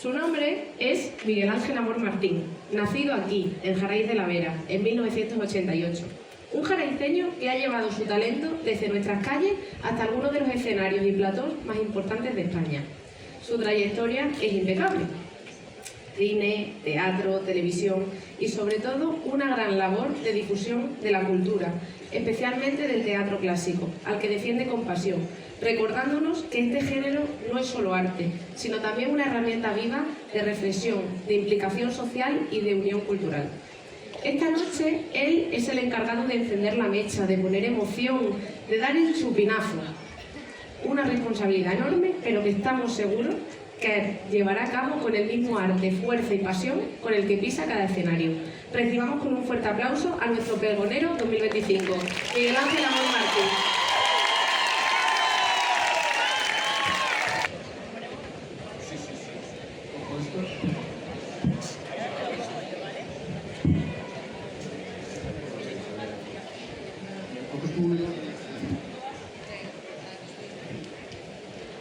Su nombre es Miguel Ángel Amor Martín, nacido aquí, en Jaraíz de la Vera, en 1988. Un jaraiceño que ha llevado su talento desde nuestras calles hasta algunos de los escenarios y platós más importantes de España. Su trayectoria es impecable. Cine, teatro, televisión y sobre todo una gran labor de difusión de la cultura, especialmente del teatro clásico, al que defiende con pasión, recordándonos que este género no es solo arte, sino también una herramienta viva de reflexión, de implicación social y de unión cultural. Esta noche él es el encargado de encender la mecha, de poner emoción, de dar el chupinazo. Una responsabilidad enorme, pero que estamos seguros que llevará a cabo con el mismo arte, fuerza y pasión con el que pisa cada escenario. Recibamos con un fuerte aplauso a nuestro pregonero 2025, Miguel Ángel Amor Martín.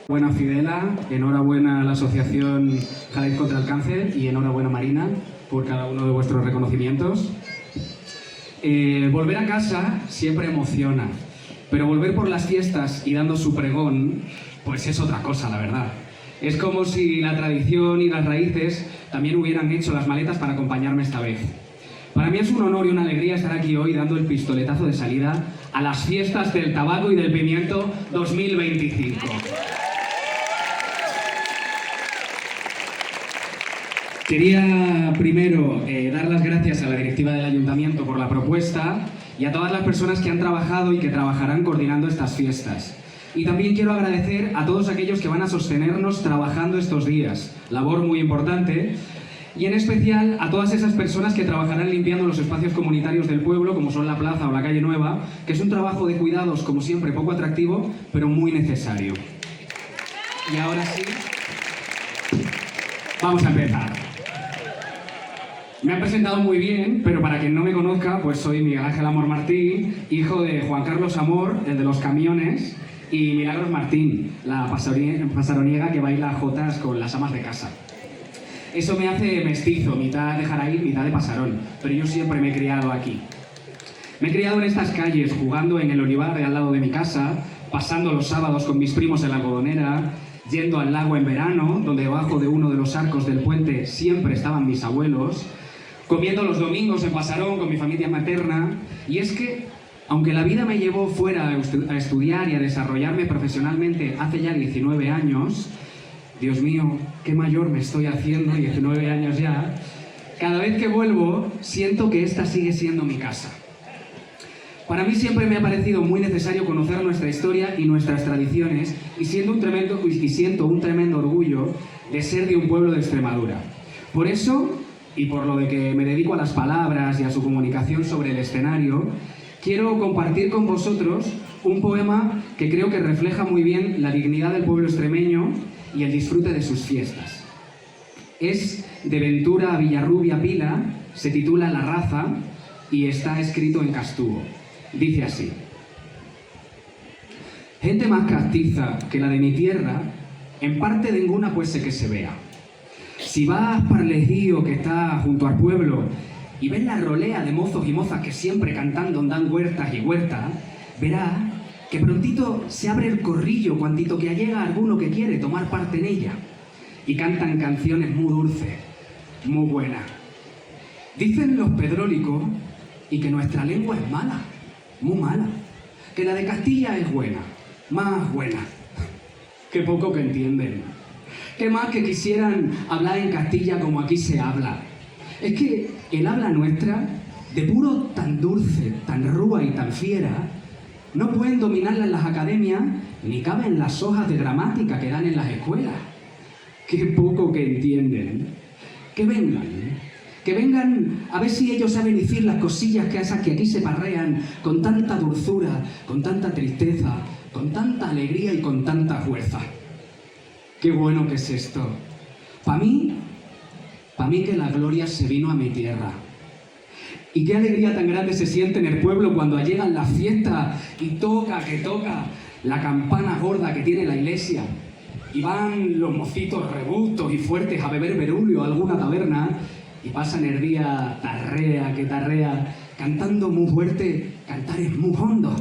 Buena Fidela, enhorabuena a la Asociación Jaraíz contra el Cáncer y enhorabuena Marina por cada uno de vuestros reconocimientos. Volver a casa siempre emociona, pero volver por las fiestas y dando su pregón, pues es otra cosa, la verdad. Es como si la tradición y las raíces también hubieran hecho las maletas para acompañarme esta vez. Para mí es un honor y una alegría estar aquí hoy dando el pistoletazo de salida a las fiestas del tabaco y del pimiento 2025. Quería primero dar las gracias a la directiva del Ayuntamiento por la propuesta y a todas las personas que han trabajado y que trabajarán coordinando estas fiestas. Y también quiero agradecer a todos aquellos que van a sostenernos trabajando estos días, labor muy importante, y en especial a todas esas personas que trabajarán limpiando los espacios comunitarios del pueblo, como son la plaza o la calle Nueva, que es un trabajo de cuidados, como siempre, poco atractivo, pero muy necesario. Y ahora sí, vamos a empezar. Me han presentado muy bien, pero para quien no me conozca, pues soy Miguel Ángel Amor Martín, hijo de Juan Carlos Amor, el de los camiones, y Milagros Martín, la pasaroniega que baila jotas con las amas de casa. Eso me hace mestizo, mitad de Jaraíz, mitad de Pasarón, pero yo siempre me he criado aquí. Me he criado en estas calles, jugando en el olivar de al lado de mi casa, pasando los sábados con mis primos en la algodonera, yendo al lago en verano, donde debajo de uno de los arcos del puente siempre estaban mis abuelos, comiendo los domingos en Pasarón con mi familia materna. Y es que, aunque la vida me llevó fuera a estudiar y a desarrollarme profesionalmente hace ya 19 años, Dios mío, qué mayor me estoy haciendo, 19 años ya, cada vez que vuelvo siento que esta sigue siendo mi casa. Para mí siempre me ha parecido muy necesario conocer nuestra historia y nuestras tradiciones y siento un tremendo orgullo de ser de un pueblo de Extremadura. Por eso, y por lo de que me dedico a las palabras y a su comunicación sobre el escenario, quiero compartir con vosotros un poema que creo que refleja muy bien la dignidad del pueblo extremeño y el disfrute de sus fiestas. Es de Ventura Villarrubia Pila, se titula La raza y está escrito en castuvo. Dice así: gente más castiza que la de mi tierra, en parte ninguna pues sé que se vea. Si vas par Lejío que está junto al pueblo y ves la rolea de mozos y mozas que siempre cantando dan huertas y huertas, verás que prontito se abre el corrillo cuantito que allega alguno que quiere tomar parte en ella. Y cantan canciones muy dulces, muy buenas. Dicen los pedrólicos y que nuestra lengua es mala, muy mala. Que la de Castilla es buena, más buena. Qué poco que entienden. Qué más que quisieran hablar en Castilla como aquí se habla. Es que el habla nuestra, de puro tan dulce, tan rúa y tan fiera, no pueden dominarla en las academias ni cabe en las hojas de gramática que dan en las escuelas. Qué poco que entienden. Que vengan a ver si ellos saben decir las cosillas que esas que aquí se parrean con tanta dulzura, con tanta tristeza, con tanta alegría y con tanta fuerza. Qué bueno que es esto. Pa' mí que la gloria se vino a mi tierra. Y qué alegría tan grande se siente en el pueblo cuando llegan las fiestas y toca la campana gorda que tiene la iglesia. y van los mocitos rebustos y fuertes a beber berulio a alguna taberna y pasan el día tarrea que tarrea, cantando muy fuerte, cantares muy hondo.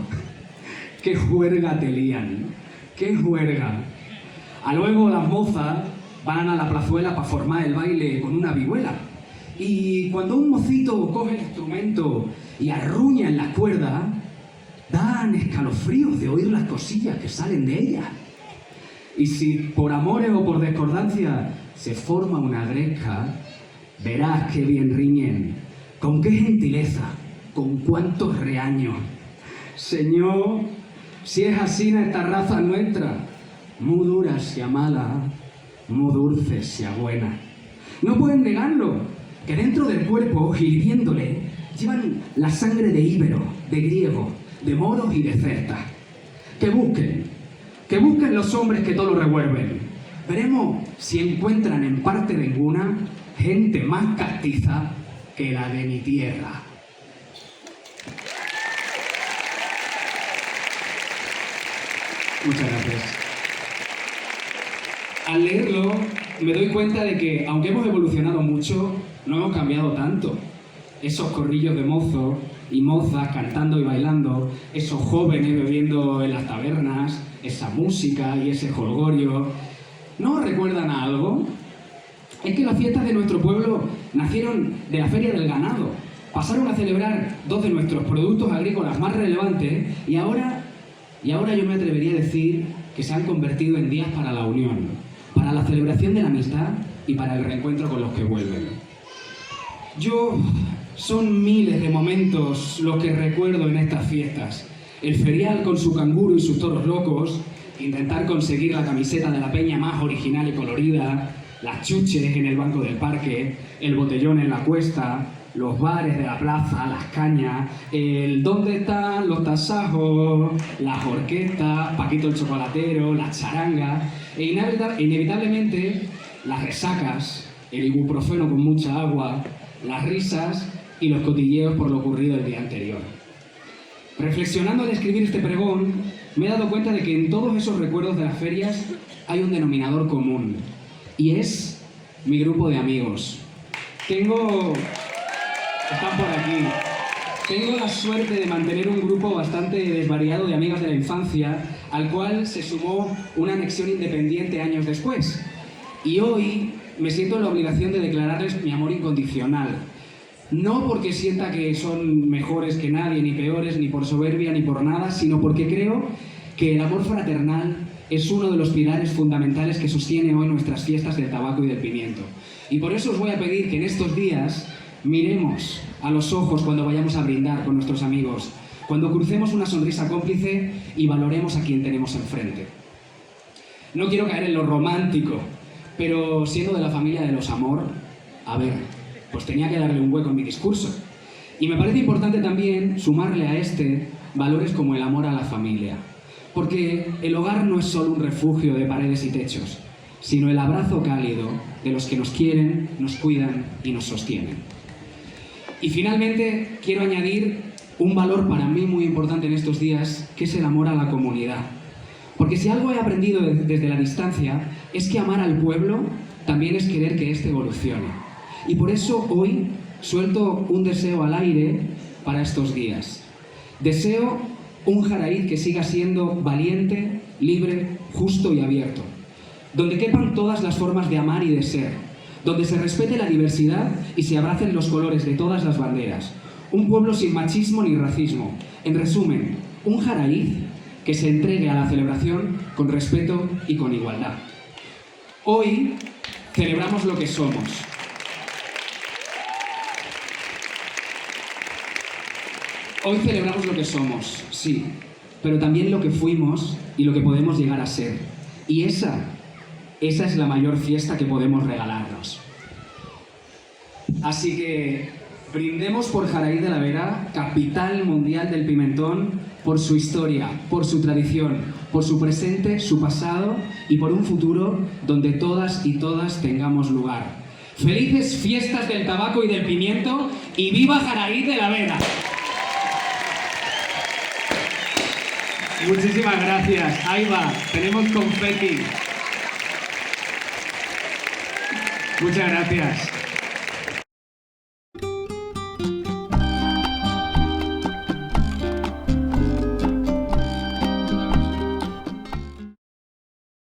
¡Qué juerga te lían! ¡Qué juerga! A luego las mozas van a la plazuela para formar el baile con una vihuela. Y cuando un mocito coge el instrumento y arruña en la cuerda, dan escalofríos de oír las cosillas que salen de ella. Y si por amores o por discordancia se forma una gresca, verás qué bien riñen, con qué gentileza, con cuántos reaños. Señor, si es así esta raza nuestra, muy dura sea mala, muy dulce sea buena. No pueden negarlo, que dentro del cuerpo, hirviéndole, llevan la sangre de íbero, de griego, de moros y de celtas. Que busquen los hombres que todo lo revuelven. Veremos si encuentran en parte de ninguna gente más castiza que la de mi tierra. Muchas gracias. Al leerlo me doy cuenta de que, aunque hemos evolucionado mucho, no hemos cambiado tanto. Esos corrillos de mozos y mozas cantando y bailando, esos jóvenes bebiendo en las tabernas, esa música y ese jolgorio, ¿no os recuerdan a algo? Es que las fiestas de nuestro pueblo nacieron de la Feria del Ganado, pasaron a celebrar dos de nuestros productos agrícolas más relevantes y ahora yo me atrevería a decir que se han convertido en días para la unión, para la celebración de la amistad y para el reencuentro con los que vuelven. Son miles de momentos los que recuerdo en estas fiestas. El ferial con su canguro y sus toros locos, intentar conseguir la camiseta de la peña más original y colorida, las chuches en el banco del parque, el botellón en la cuesta, los bares de la plaza, las cañas, el ¿dónde están los tasajos?, las orquestas, Paquito el chocolatero, las charangas, e inevitablemente las resacas, el ibuprofeno con mucha agua, las risas y los cotilleos por lo ocurrido el día anterior. Reflexionando al escribir este pregón, me he dado cuenta de que en todos esos recuerdos de las ferias hay un denominador común, y es mi grupo de amigos. Están por aquí. Tengo la suerte de mantener un grupo bastante desvariado de amigas de la infancia, al cual se sumó una anexión independiente años después. Y hoy me siento en la obligación de declararles mi amor incondicional. No porque sienta que son mejores que nadie, ni peores, ni por soberbia, ni por nada, sino porque creo que el amor fraternal es uno de los pilares fundamentales que sostiene hoy nuestras fiestas del tabaco y del pimiento. Y por eso os voy a pedir que en estos días miremos a los ojos cuando vayamos a brindar con nuestros amigos, cuando crucemos una sonrisa cómplice y valoremos a quien tenemos enfrente. No quiero caer en lo romántico, pero siendo de la familia de los Amor, pues tenía que darle un hueco en mi discurso. Y me parece importante también sumarle a este valores como el amor a la familia. Porque el hogar no es solo un refugio de paredes y techos, sino el abrazo cálido de los que nos quieren, nos cuidan y nos sostienen. Y finalmente quiero añadir un valor para mí muy importante en estos días, que es el amor a la comunidad. Porque si algo he aprendido desde la distancia, es que amar al pueblo también es querer que éste evolucione. Y por eso hoy suelto un deseo al aire para estos días. Deseo un Jaraíz que siga siendo valiente, libre, justo y abierto, donde quepan todas las formas de amar y de ser, donde se respete la diversidad y se abracen los colores de todas las banderas. Un pueblo sin machismo ni racismo. En resumen, un Jaraíz que se entregue a la celebración con respeto y con igualdad. Hoy celebramos lo que somos. Hoy celebramos lo que somos, sí, pero también lo que fuimos y lo que podemos llegar a ser. Y esa es la mayor fiesta que podemos regalarnos. Así que brindemos por Jaraíz de la Vera, capital mundial del pimentón, por su historia, por su tradición, por su presente, su pasado y por un futuro donde todas y todas tengamos lugar. Felices fiestas del tabaco y del pimiento y ¡viva Jaraíz de la Vera! Muchísimas gracias. Ahí va, tenemos confeti. Muchas gracias.